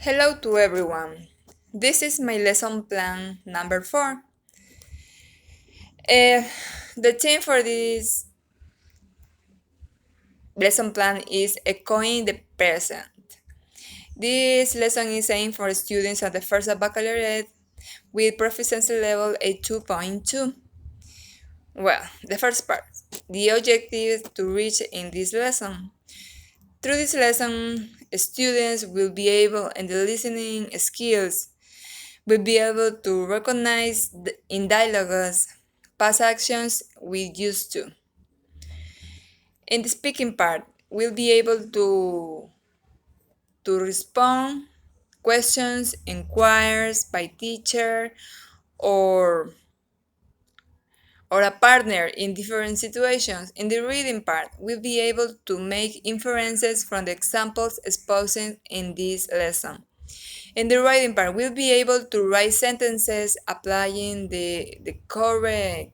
Hello to everyone. This is my lesson plan number 4. The theme for this lesson plan is echoing the present. This lesson is aimed for students at the first baccalaureate with proficiency level a 2.2. Well, the first part, the objective to reach in this lesson. Through this lesson, students will be able, in the listening skills, will be able to recognize in dialogues past actions we used to. In the speaking part, we'll be able to respond questions inquired by teacher or a partner in different situations. In the reading part, we'll be able to make inferences from the examples exposed in this lesson. In the writing part, we'll be able to write sentences applying the correct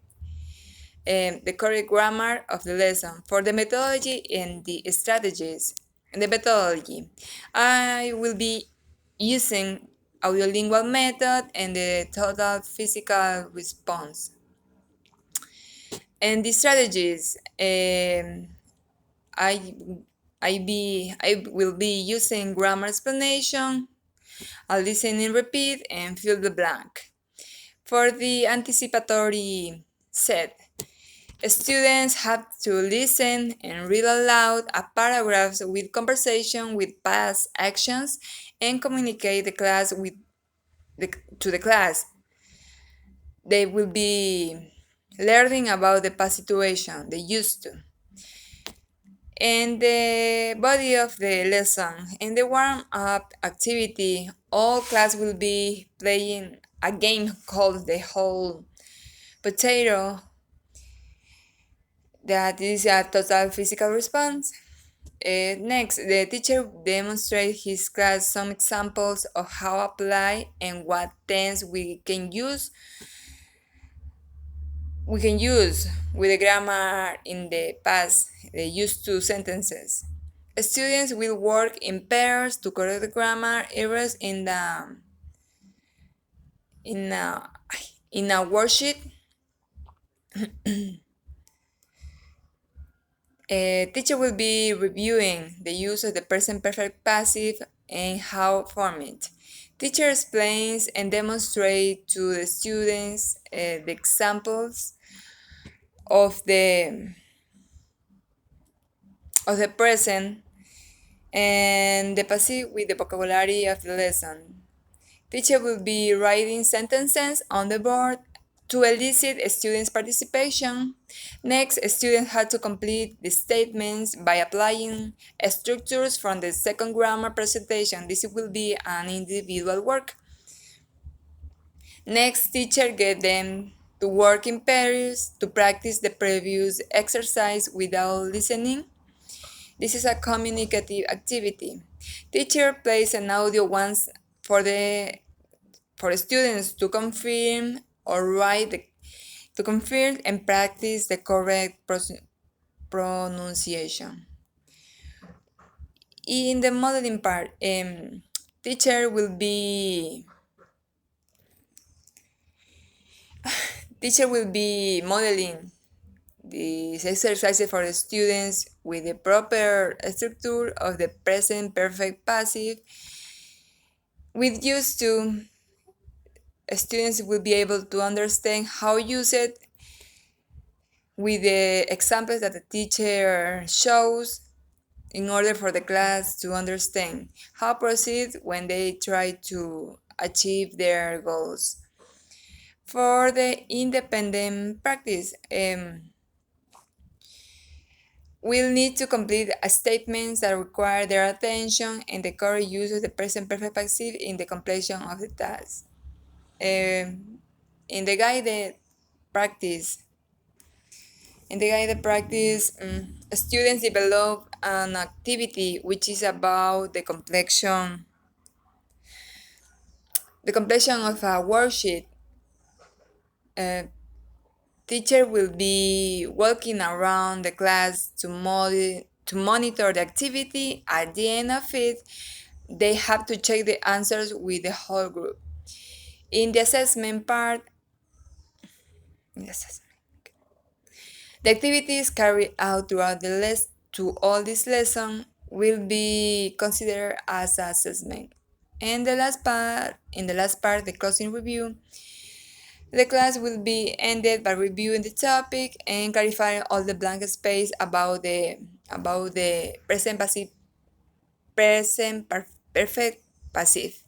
grammar of the lesson. For the methodology and the strategies. In the methodology, I will be using audiolingual method and the total physical response. And the strategies, I will be using grammar explanation, a listening repeat, and fill the blank. For the anticipatory set, students have to listen and read aloud a paragraph with conversation with past actions and communicate to the class. They will be learning about the past situation they used to. And the body of the lesson. In the warm-up activity, all class will be playing a game called the whole potato. That is a total physical response. Next, the teacher demonstrates his class some examples of how apply and what tense we can use with the grammar in the past, the used to sentences. Students will work in pairs to correct the grammar errors in a worksheet. Teacher will be reviewing the use of the present perfect passive and how form it. Teacher explains and demonstrates to the students the examples of the present and the passive with the vocabulary of the lesson. Teacher will be writing sentences on the board to elicit students' participation. Next, students have to complete the statements by applying structures from the second grammar presentation. This will be an individual work. Next, teacher get them to work in pairs to practice the previous exercise without listening. This is a communicative activity. Teacher plays an audio once for students to confirm or write to confirm and practice the correct pronunciation. In the modeling part, teacher will be modeling these exercises for the students with the proper structure of the present perfect passive. With used to, students will be able to understand how use it with the examples that the teacher shows in order for the class to understand how proceed when they try to achieve their goals. For the independent practice, we'll need to complete statements that require their attention and the correct use of the present perfect passive in the completion of the task. In the guided practice, students develop an activity which is about the completion of a worksheet. Teacher will be walking around the class to monitor the activity. At the end of it, they have to check the answers with the whole group. In the assessment part, in the assessment, the activities carried out throughout the to all this lesson will be considered as assessment. And in the last part, the closing review, the class will be ended by reviewing the topic and clarifying all the blank space about the present passive, present perfect passive.